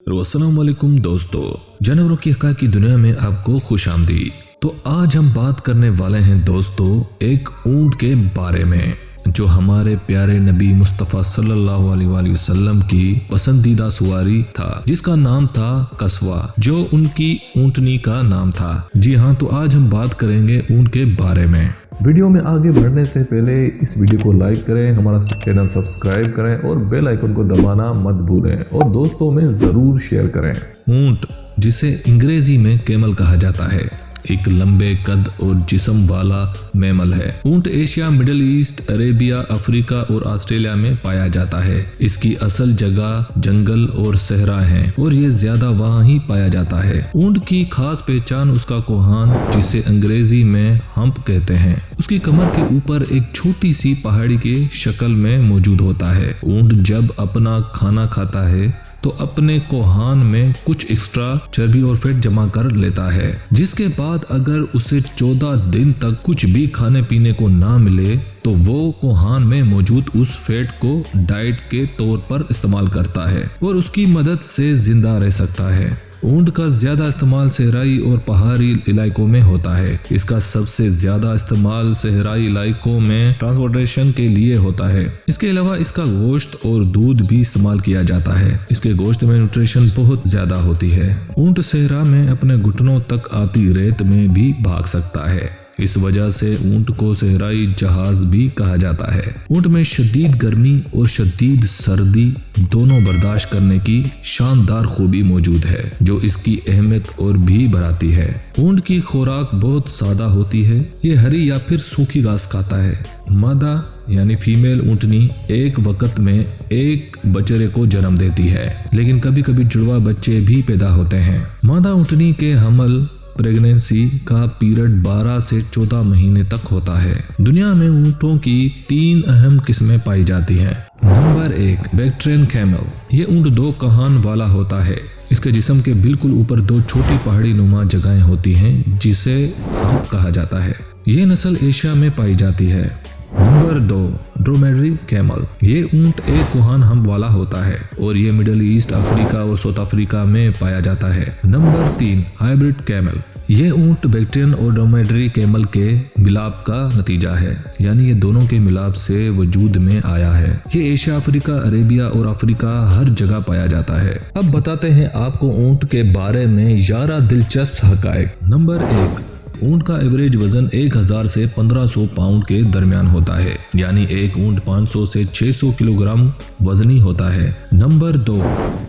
अस्सलाम वालेकुम दोस्तों, जानवरों की हक़ की दुनिया में आपको खुश आमदीद। तो आज हम बात करने वाले हैं दोस्तों एक ऊंट के बारे में जो हमारे प्यारे नबी मुस्तफ़ा सल्लल्लाहु अलैहि वसल्लम की पसंदीदा सवारी था, जिसका नाम था कस्वा, जो उनकी ऊंटनी का नाम था। जी हाँ, तो आज हम बात करेंगे ऊंट के बारे में। वीडियो में आगे बढ़ने से पहले इस वीडियो को लाइक करें, हमारा चैनल सब्सक्राइब करें और बेल आइकन को दबाना मत भूलें और दोस्तों में ज़रूर शेयर करें। ऊंट, जिसे अंग्रेजी में कैमल कहा जाता है, एक लंबे कद और जिस्म वाला मैमल है। ऊंट Asia, middle east, Arabia, Africa और ऑस्ट्रेलिया में पाया जाता है। इसकी असल जगह जंगल और सहरा है और ये ज्यादा वहाँ ही पाया जाता है। ऊंट की खास पहचान उसका कोहान, जिसे अंग्रेजी में हम्प कहते हैं, उसकी कमर के ऊपर एक छोटी सी पहाड़ी के शक्ल में मौजूद होता है। ऊंट जब अपना खाना खाता है तो अपने कोहान में कुछ एक्स्ट्रा चर्बी और फैट जमा कर लेता है, जिसके बाद अगर उसे 14 दिन तक कुछ भी खाने पीने को ना मिले तो वो कोहान में मौजूद उस फैट को डाइट के तौर पर इस्तेमाल करता है और उसकी मदद से जिंदा रह सकता है। ऊंट का ज्यादा इस्तेमाल सहराई और पहाड़ी इलाकों में होता है। इसका सबसे ज्यादा इस्तेमाल सहराई इलाकों में ट्रांसपोर्टेशन के लिए होता है। इसके अलावा इसका गोश्त और दूध भी इस्तेमाल किया जाता है। इसके गोश्त में न्यूट्रिशन बहुत ज्यादा होती है। ऊंट सहरा में अपने घुटनों तक आती रेत में भी भाग सकता है। इस वजह से ऊंट को सहराई जहाज भी कहा जाता है। ऊंट में शदीद गर्मी और शदीद सर्दी दोनों बर्दाश्त करने की शानदार खूबी मौजूद है, जो इसकी अहमियत और भी बढ़ाती है। ऊंट की खुराक बहुत सादा होती है। ये हरी या फिर सूखी घास खाता है। मादा यानी फीमेल ऊंटनी एक वक्त में एक बच्चे को जन्म देती है, लेकिन कभी कभी जुड़वा बच्चे भी पैदा होते हैं। मादा ऊंटनी के हमल प्रेगनेंसी का पीरियड 12 से 14 महीने तक होता है। दुनिया में ऊंटों की 3 अहम किस्में पाई जाती हैं। Number 1, Bactrian camel. ये ऊंट 2 कान वाला होता है। इसके जिस्म के बिल्कुल ऊपर 2 छोटी पहाड़ी नुमा जगहें होती हैं, जिसे हम्प कहा जाता है। ये नस्ल एशिया में पाई जाती है। Number 2, dromedary camel. ये ऊंट एक कोहान हम्प वाला होता है और ये मिडिल ईस्ट, अफ्रीका और साउथ अफ्रीका में पाया जाता है। Number 3, hybrid camel. ये ऊंट बैक्ट्रियन और ड्रोमेडरी कैमल के मिलाप का नतीजा है, यानी ये दोनों के मिलाप से वजूद में आया है। ये एशिया, अफ्रीका, अरेबिया और अफ्रीका हर जगह पाया जाता है। अब बताते हैं आपको ऊंट के बारे में 11 दिलचस्प हक़ाइक़। नंबर 1, ऊंट का एवरेज वजन 1000 से 1500 पाउंड के दरमियान होता है, यानी एक ऊंट 500 से 600 किलोग्राम वजनी होता है। नंबर 2,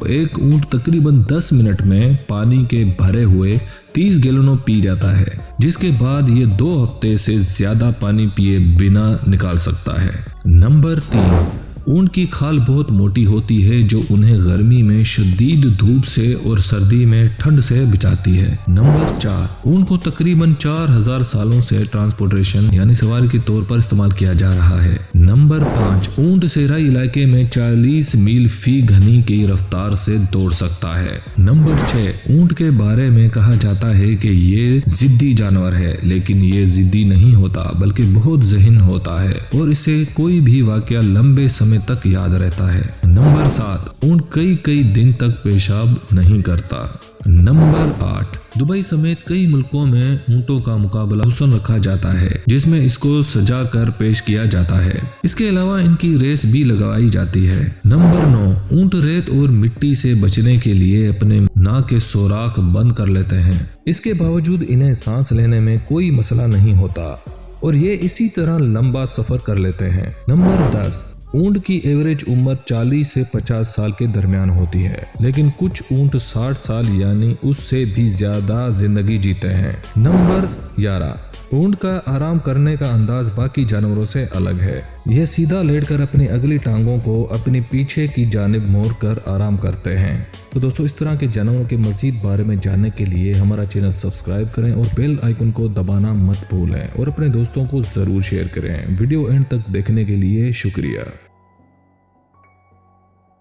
एक ऊंट तकरीबन 10 मिनट में पानी के भरे हुए 30 गैलनों पी जाता है, जिसके बाद ये 2 हफ्ते से ज्यादा पानी पिए बिना निकाल सकता है। नंबर 3, ऊंट की खाल बहुत मोटी होती है, जो उन्हें गर्मी में शदीद धूप से और सर्दी में ठंड से बचाती है। नंबर 4, ऊंट को तकरीबन 4000 सालों से ट्रांसपोर्टेशन यानी सवारी के तौर पर इस्तेमाल किया जा रहा है। नंबर 5, ऊंट सहराई इलाके में 40 मील फी घंटे की रफ्तार से दौड़ सकता है। नंबर 6, ऊंट के बारे में कहा जाता है कि ये जिद्दी जानवर है, लेकिन ये जिद्दी नहीं होता बल्कि बहुत ज़हीन होता है और इसे कोई भी वाकया लंबे समय तक याद रहता है। नंबर 7, ऊंट कई दिन तक पेशाब नहीं करता। नंबर 8, दुबई समेत कई मुल्कों में ऊंटों का मुकाबला हुस्न रखा जाता है, जिसमें इसको सजा कर पेश किया जाता है। इसके अलावा इनकी रेस भी लगाई जाती है। नंबर 9, ऊंट रेत और मिट्टी से बचने के लिए अपने नाक के सुराख बंद कर लेते हैं। इसके बावजूद इन्हें सांस लेने में कोई मसला नहीं होता और ये इसी तरह लंबा सफर कर लेते हैं। नंबर 10, ऊंट की एवरेज उम्र 40 से 50 साल के दरमियान होती है, लेकिन कुछ ऊंट 60 साल यानी उससे भी ज्यादा जिंदगी जीते हैं। नंबर 11, ऊंट का आराम करने का अंदाज बाकी जानवरों से अलग है। यह सीधा लेटकर अपनी अगली टांगों को अपनी पीछे की जानिब मोड़ कर आराम करते हैं। तो दोस्तों, इस तरह के जानवरों के मजीद बारे में जानने के लिए हमारा चैनल सब्सक्राइब करें और बेल आइकन को दबाना मत भूलें और अपने दोस्तों को जरूर शेयर करें। वीडियो एंड तक देखने के लिए शुक्रिया।